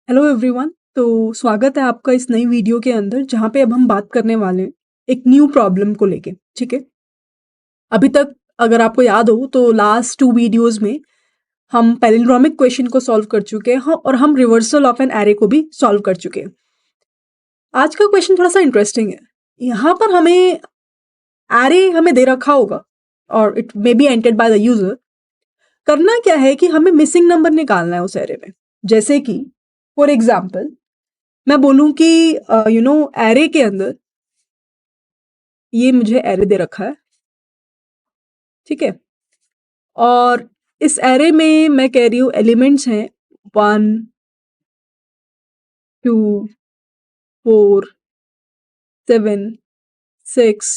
Hello everyone. तो स्वागत है आपका इस नई वीडियो के अंदर जहाँ पे अब हम बात करने वाले हैं एक न्यू प्रॉब्लम को लेके। ठीक है, अभी तक अगर आपको याद हो तो लास्ट 2 वीडियोस में हम पैलिंड्रोमिक क्वेश्चन को सॉल्व कर चुके हैं और हम रिवर्सल ऑफ एन एरे को भी सॉल्व कर चुके हैं। आज का क्वेश्चन थोड़ा सा इंटरेस्टिंग है। यहाँ पर हमें एरे हमें दे रखा होगा और it may be entered by the user. करना क्या है कि हमें मिसिंग नंबर निकालना है उस एरे में। जैसे कि फॉर एग्जाम्पल मैं बोलूं कि एरे के अंदर ये मुझे एरे दे रखा है, ठीक है, और इस एरे में मैं कह रही हूँ एलिमेंट्स हैं 1 2 4 7 6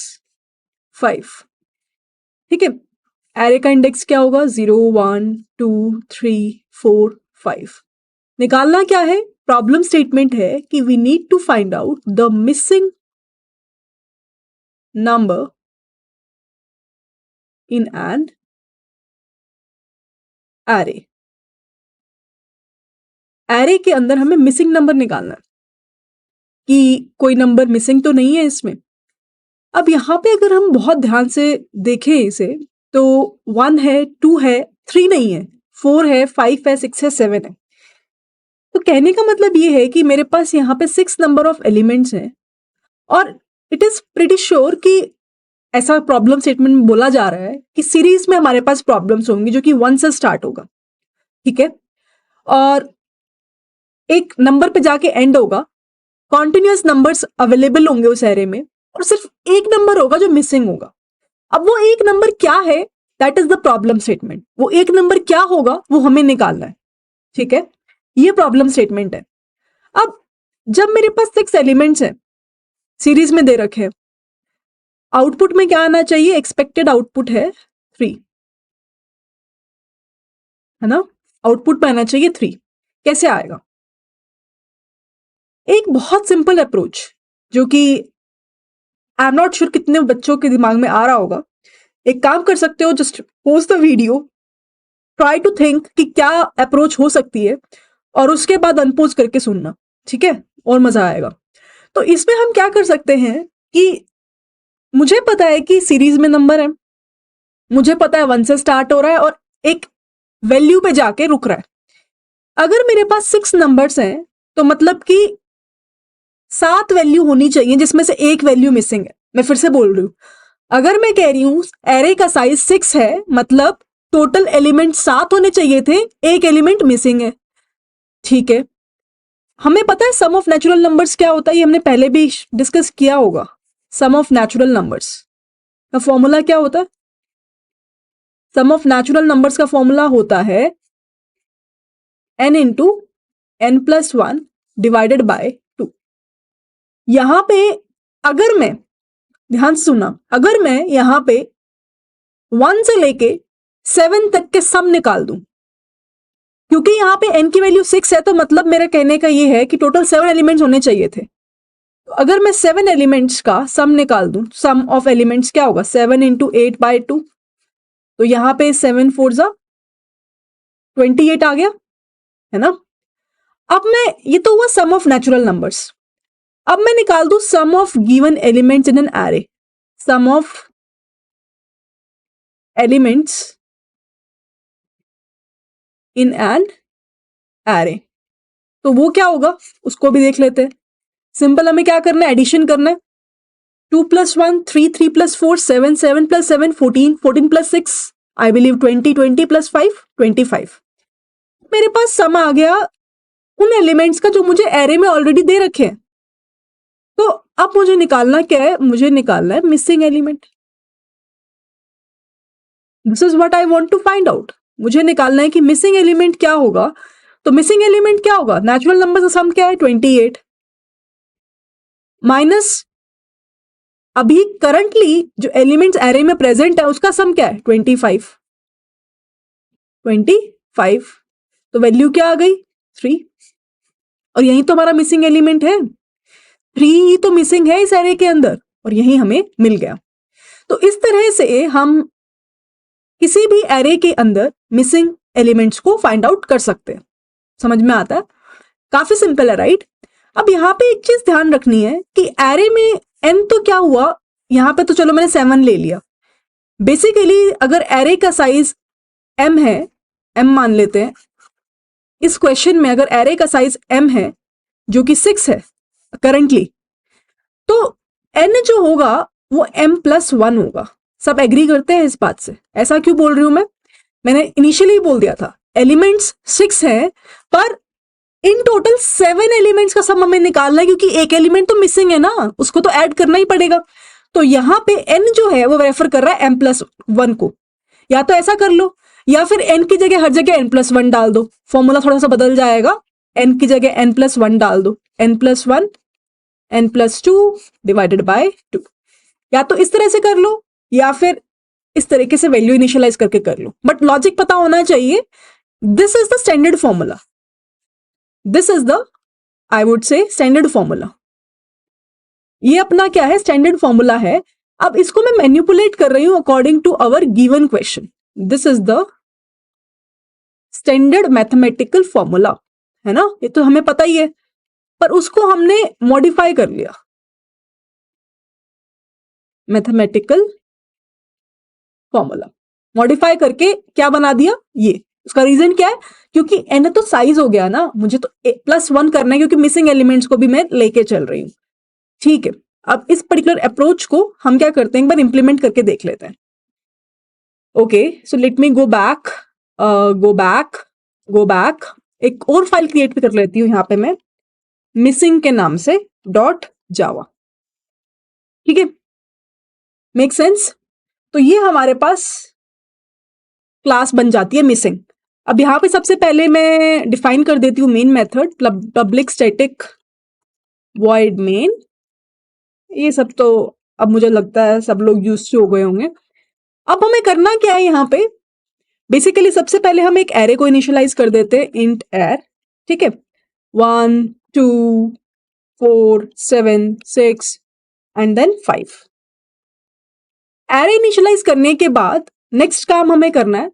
5। ठीक है, एरे का इंडेक्स क्या होगा? 0 1 2 3 4 5। निकालना क्या है? प्रॉब्लम स्टेटमेंट है कि we need to find out the missing number in an array. Array के अंदर हमें मिसिंग नंबर निकालना है कि कोई नंबर मिसिंग तो नहीं है इसमें। अब यहाँ पे अगर हम बहुत ध्यान से देखें इसे तो 1 है, 2 है, 3 नहीं है, 4 है, 5 है, 6 है, 7 है। तो कहने का मतलब ये है कि मेरे पास यहाँ पे 6 नंबर ऑफ एलिमेंट्स हैं और इट इज प्रीटी श्योर कि ऐसा प्रॉब्लम स्टेटमेंट में बोला जा रहा है कि सीरीज में हमारे पास प्रॉब्लम्स होंगी जो कि 1 से स्टार्ट होगा। ठीक है, और एक नंबर पे जाके एंड होगा। कॉन्टिन्यूअस नंबर्स अवेलेबल होंगे उस एरे में और सिर्फ एक नंबर होगा जो मिसिंग होगा। अब वो एक नंबर क्या है, that is the problem statement. वो एक नंबर क्या होगा वो हमें निकालना है। ठीक है, ये प्रॉब्लम स्टेटमेंट है। अब जब मेरे पास 6 एलिमेंट्स हैं, सीरीज में दे रखे हैं, आउटपुट में क्या आना चाहिए? एक्सपेक्टेड आउटपुट है 3, है ना? आउटपुट में आना चाहिए 3। कैसे आएगा? एक बहुत सिंपल अप्रोच जो कि आई एम नॉट श्योर कितने बच्चों के दिमाग में आ रहा होगा। एक काम कर सकते हो, just pause the video, try to think कि क्या अप्रोच हो सकती है और उसके बाद अनपोज करके सुनना। ठीक है, और मजा आएगा। तो इसमें हम क्या कर सकते हैं कि मुझे पता है कि सीरीज में नंबर है, मुझे पता है 1 से स्टार्ट हो रहा है और एक वैल्यू पे जाके रुक रहा है। अगर मेरे पास 6 नंबर्स हैं तो मतलब कि 7 वैल्यू होनी चाहिए जिसमें से एक वैल्यू मिसिंग है। मैं फिर से बोल रही हूं, अगर मैं कह रही हूं एरे का साइज 6 है मतलब टोटल एलिमेंट 7 होने चाहिए थे, एक एलिमेंट मिसिंग है। ठीक है, हमें पता है सम ऑफ नेचुरल नंबर्स क्या होता है, ये हमने पहले भी डिस्कस किया होगा। सम ऑफ नेचुरल नंबर्स का फॉर्मूला क्या होता है? सम ऑफ नेचुरल नंबर्स का फॉर्मूला होता है n into n plus 1 divided by 2। यहां पे अगर मैं, ध्यान से सुना, अगर मैं यहां पे 1 से लेके 7 तक के सम निकाल दूं, क्योंकि यहां पे n की वैल्यू 6 है तो मतलब मेरे कहने का ये है कि टोटल 7 एलिमेंट्स होने चाहिए थे। तो अगर मैं 7 एलिमेंट्स का सम निकाल दूं, सम ऑफ एलिमेंट्स क्या होगा? 7 इंटू 8 बाई 2। तो यहां पे 7 4 जा 28 आ गया, है ना? अब मैं, ये तो हुआ सम ऑफ नेचुरल नंबर्स। अब मैं निकाल दूं sum of given elements in an array. Sum of elements in an array, तो वो क्या होगा उसको भी देख लेते हैं। सिंपल, हमें क्या करना है? एडिशन करना है। 2 plus 1 3, 3 plus 4 7, 7 plus 7 14, 14 plus 6 I believe 20, 20 plus 5 25। मेरे पास सम आ गया उन एलिमेंट्स का जो मुझे एरे में ऑलरेडी दे रखे हैं। तो अब मुझे निकालना क्या है? मुझे निकालना है missing element. This is what I want to find out. मुझे निकालना है कि मिसिंग एलिमेंट क्या होगा। तो मिसिंग एलिमेंट क्या होगा? नेचुरल नंबर का सम क्या है? 28 माइनस अभी करंटली जो एलिमेंट्स एरे में प्रेजेंट है उसका सम क्या है? 25। 25, तो वैल्यू क्या आ गई? 3। और यही तो हमारा मिसिंग एलिमेंट है, 3 ही तो मिसिंग है इस एरे के अंदर और यही हमें मिल गया। तो इस तरह से हम किसी भी एरे के अंदर मिसिंग एलिमेंट्स को फाइंड आउट कर सकते हैं। समझ में आता है? काफी सिंपल है, राइट? अब यहाँ पे एक चीज ध्यान रखनी है कि एरे में n तो क्या हुआ, यहाँ पे तो चलो मैंने 7 ले लिया। बेसिकली अगर एरे का साइज m है, m मान लेते हैं, इस क्वेश्चन में अगर एरे का साइज m है जो कि 6 है करंटली, तो n जो होगा वो m+1 होगा। सब एग्री करते हैं इस बात से? ऐसा क्यों बोल रही हूं मैंने इनिशियली बोल दिया था एलिमेंट्स 6 हैं, पर इन टोटल 7 एलिमेंट्स का सम हमें निकालना है, क्योंकि एक एलिमेंट तो मिसिंग है ना, उसको तो ऐड करना ही पड़ेगा। तो यहां पे n जो है वो रेफर कर रहा है m+1 को। या तो ऐसा कर लो, या फिर n की जगह हर जगह n+1 डाल दो, फॉर्मूला थोड़ा सा बदल जाएगा। n की जगह n+1 डाल दो, n+1 n+2 डिवाइडेड बाय 2। या तो इस तरह से कर लो, या फिर इस तरीके से वैल्यू इनिशियलाइज करके कर लो, बट लॉजिक पता होना चाहिए। This is the standard formula, this is the, I would say, standard formula. ये अपना क्या है, स्टैंडर्ड फॉर्मूला है। अब इसको मैं मैनिपुलेट कर रही हूं according to our given question. This is the standard mathematical formula, है ना? ये तो हमें पता ही है, पर उसको हमने मॉडिफाई कर लिया। मैथमेटिकल फॉर्मूला मॉडिफाई करके क्या बना दिया ये। उसका रीजन क्या है? क्योंकि n तो साइज हो गया ना, मुझे तो +1 करना है, क्योंकि मिसिंग एलिमेंट्स को भी मैं लेके चल रही हूं। ठीक है, अब इस पर्टिकुलर अप्रोच को हम क्या करते हैं, एक बार इंप्लीमेंट करके देख लेते हैं। Okay, so let me go back, go back, एक और फाइल क्रिएट कर लेती हूँ यहाँ पे मैं, मिसिंग के नाम से .java। ठीक है, मेक सेंस? तो ये हमारे पास क्लास बन जाती है मिसिंग। अब यहाँ पे सबसे पहले मैं डिफाइन कर देती हूँ main method, public static void main. ये सब तो अब मुझे लगता है सब लोग यूज हो गए होंगे। अब हमें करना क्या है यहाँ पे, बेसिकली सबसे पहले हम एक एरे को इनिशियलाइज कर देते हैं, इंट एर। ठीक है, 1 2 4 7 6 एंड देन 5। एरे इनिशियलाइज करने के बाद नेक्स्ट काम हमें करना है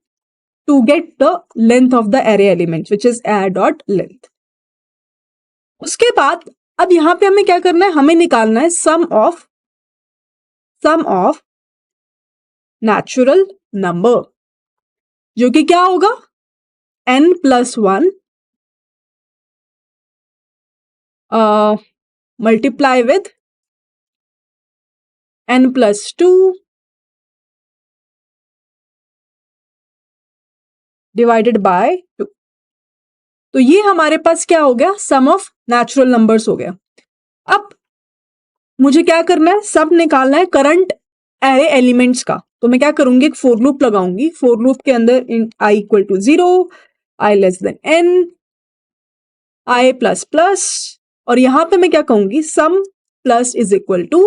to get the length of the array element, which is air.length। उसके बाद अब यहां पे हमें क्या करना है, हमें निकालना है सम ऑफ नेचुरल नंबर, जो कि क्या होगा, n+1 multiply with n+2 divided by 2। तो ये हमारे पास क्या हो गया, सम ऑफ नेचुरल नंबर्स हो गया। अब मुझे क्या करना है, सब निकालना है करंट एरे एलिमेंट्स का। तो मैं क्या करूंगी, एक फोर लूप लगाऊंगी। फोर लूप के अंदर इन i = 0, i n, i++, और यहां पे मैं क्या कहूंगी, sum plus is equal to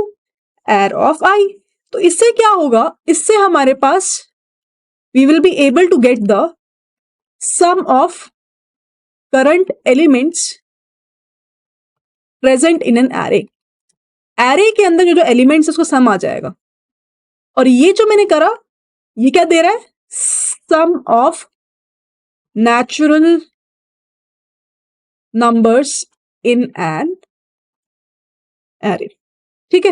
arr of i। तो इससे क्या होगा, इससे हमारे पास we will be able to get the sum of current elements present in an array. Array के अंदर जो एलिमेंट्स है उसको सम आ जाएगा। और ये जो मैंने करा, ये क्या दे रहा है, sum of natural numbers in an array. ठीक है,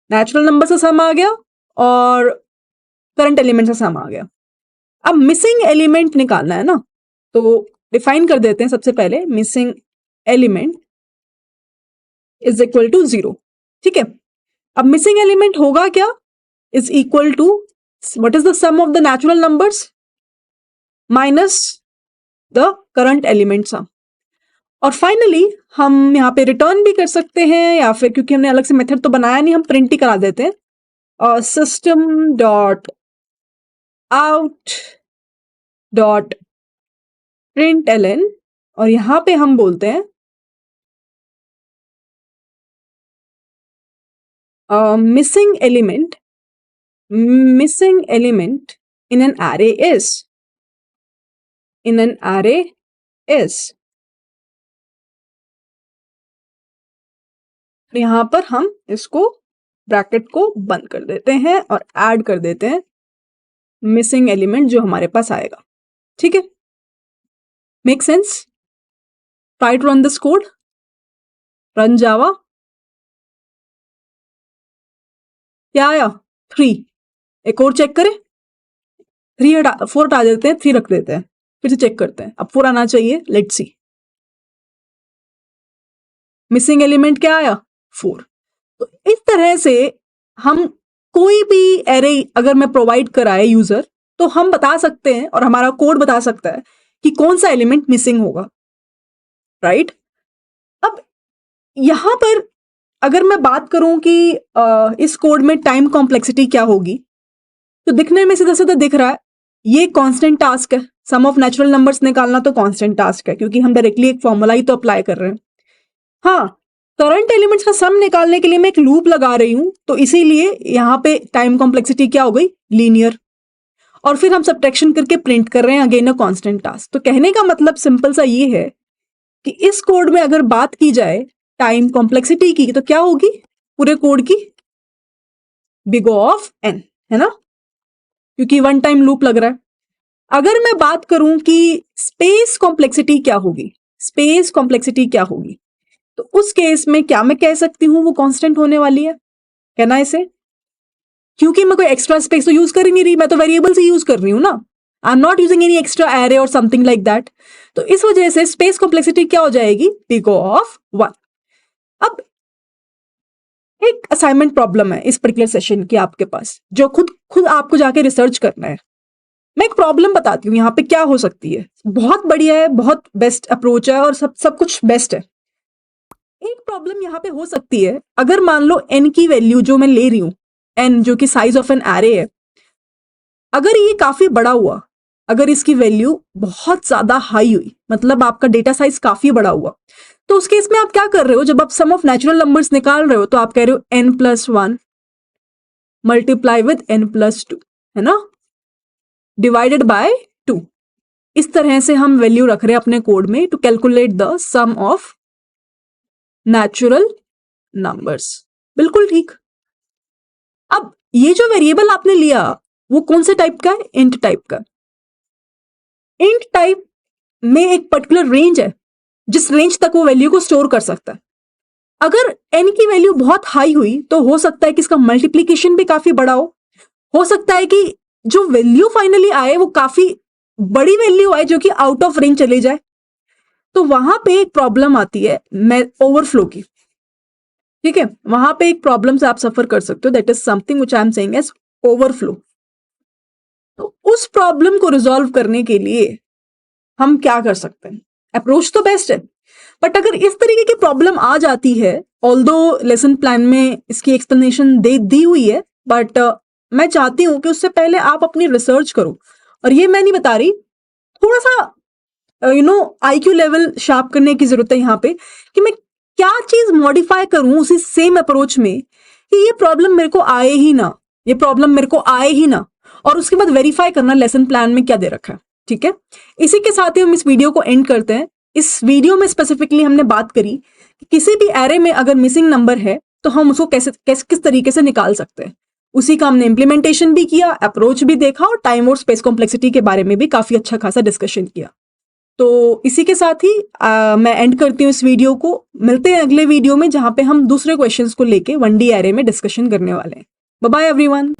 नेचुरल नंबर से सम आ गया और करंट एलिमेंट से सम आ गया। अब मिसिंग एलिमेंट निकालना है ना, तो डिफाइन कर देते हैं सबसे पहले, missing element is equal to 0। ठीक है, अब मिसिंग एलिमेंट होगा क्या, is equal to what is the sum of the natural numbers minus the current element sum. और फाइनली हम यहाँ पे रिटर्न भी कर सकते हैं, या फिर क्योंकि हमने अलग से मेथड तो बनाया नहीं, हम प्रिंट ही करा देते हैं, और system dot out dot println, और यहां पे हम बोलते हैं missing element in an array is यहां पर हम इसको ब्रैकेट को बंद कर देते हैं और ऐड कर देते हैं मिसिंग एलिमेंट जो हमारे पास आएगा। ठीक है, make sense? Try to run this code. Run Java. क्या आया? 3. एक और चेक करें. 4 हटा देते हैं, 3 रख देते हैं, फिर से चेक करते हैं. अब 4 आना चाहिए. Let's see. मिसिंग एलिमेंट क्या आया? 4. तो इस तरह से हम कोई भी एरे अगर मैं प्रोवाइड कराए यूजर, तो हम बता सकते हैं और हमारा कोड बता सकता है कि कौन सा एलिमेंट मिसिंग होगा. राइट? अब यहां पर अगर मैं बात करूं कि इस कोड में टाइम कॉम्प्लेक्सिटी क्या होगी, तो दिखने में सीधा सीधा दिख रहा है ये कांस्टेंट टास्क है. सम ऑफ नेचुरल नंबर्स निकालना तो कांस्टेंट टास्क है, क्योंकि हम डायरेक्टली एक फॉर्मूला ही तो अप्लाई कर रहे हैं. हाँ, करंट एलिमेंट्स का सम निकालने के लिए मैं एक लूप लगा रही हूं, तो इसीलिए यहां पे टाइम कॉम्प्लेक्सिटी क्या हो गई? लीनियर. और फिर हम सब्ट्रैक्शन करके प्रिंट कर रहे हैं अगेन अ कांस्टेंट टास्क. तो कहने का मतलब सिंपल सा ये है कि इस कोड में अगर बात की जाए टाइम कॉम्प्लेक्सिटी की, तो क्या होगी पूरे कोड की? बिग ऑफ एन, है ना, क्योंकि वन टाइम लूप लग रहा है. अगर मैं बात करूं कि स्पेस कॉम्प्लेक्सिटी क्या होगी, स्पेस कॉम्प्लेक्सिटी क्या होगी, तो उस केस में क्या मैं कह सकती हूं वो कांस्टेंट होने वाली है? कहना इसे, क्योंकि मैं कोई एक्स्ट्रा स्पेस तो यूज कर ही नहीं रही, मैं तो वेरिएबल से यूज कर रही हूं ना. I am not using any extra array और समथिंग लाइक दैट. तो इस वजह से स्पेस कॉम्प्लेक्सिटी क्या हो जाएगी? Big of 1. अब एक असाइनमेंट प्रॉब्लम है इस पर्टिकुलर सेशन की आपके पास, जो खुद आपको जाके रिसर्च करना है. मैं एक प्रॉब्लम बताती हूँ यहाँ पे क्या हो सकती है. बहुत बढ़िया है, बहुत बेस्ट अप्रोच है और सब कुछ बेस्ट है. एक प्रॉब्लम यहाँ पे हो सकती है, अगर मान लो n की वैल्यू जो मैं ले रही हूँ, n जो कि साइज ऑफ एन एरे है, अगर ये काफी बड़ा हुआ, अगर इसकी वैल्यू बहुत ज्यादा हाई हुई, मतलब आपका डेटा साइज काफी बड़ा हुआ, तो उस केस में आप क्या कर रहे हो? जब आप सम ऑफ नेचुरल नंबर्स निकाल रहे हो, तो आप कह रहे हो n+1 मल्टीप्लाई विद n+2, है ना, डिवाइडेड बाय 2. इस तरह से हम वैल्यू रख रहे हैं अपने कोड में to calculate the sum of natural numbers. बिल्कुल ठीक. अब ये जो वेरिएबल आपने लिया वो कौन से टाइप का है? इंट टाइप का. इंट टाइप में एक पर्टिकुलर रेंज है, जिस रेंज तक वो वैल्यू को स्टोर कर सकता है. अगर n की वैल्यू बहुत हाई हुई, तो हो सकता है कि इसका मल्टीप्लीकेशन भी काफी बड़ा हो सकता है कि जो वैल्यू फाइनली आए वो काफी बड़ी वैल्यू आए, जो कि आउट ऑफ रेंज चले जाए. तो वहां पे एक प्रॉब्लम आती है ओवरफ्लो की. ठीक है, वहां पे एक प्रॉब्लम से आप सफर कर सकते हो, that is something which I am saying as overflow. तो उस प्रॉब्लम को रिजॉल्व करने के लिए हम क्या कर सकते हैं? अप्रोच तो बेस्ट है, बट अगर इस तरीके की प्रॉब्लम आ जाती है, ऑल्दो लेसन प्लान में इसकी एक्सप्लेनेशन दी हुई है, बट मैं चाहती हूं कि उससे पहले आप अपनी रिसर्च करो. और ये मैं नहीं बता रही, थोड़ा सा IQ लेवल शार्प करने की जरूरत है यहाँ पे, कि मैं क्या चीज मॉडिफाई करूं उसी सेम अप्रोच में कि ये प्रॉब्लम मेरे को आए ही ना, ये प्रॉब्लम मेरे को आए ही ना, और उसके बाद वेरीफाई करना लेसन प्लान में क्या दे रखा है. ठीक है, इसी के साथ ही हम इस वीडियो को एंड करते हैं. इस वीडियो में स्पेसिफिकली हमने बात करी कि किसी भी एरे में अगर मिसिंग नंबर है तो हम उसको किस तरीके से निकाल सकते हैं. उसी का हमने इम्प्लीमेंटेशन भी किया, अप्रोच भी देखा, और टाइम और स्पेस कॉम्प्लेक्सिटी के बारे में भी काफी अच्छा खासा डिस्कशन किया. तो इसी के साथ ही मैं एंड करती हूँ इस वीडियो को. मिलते हैं अगले वीडियो में, जहां पे हम दूसरे क्वेश्चंस को लेके 1D एरे में डिस्कशन करने वाले हैं. Bye bye everyone.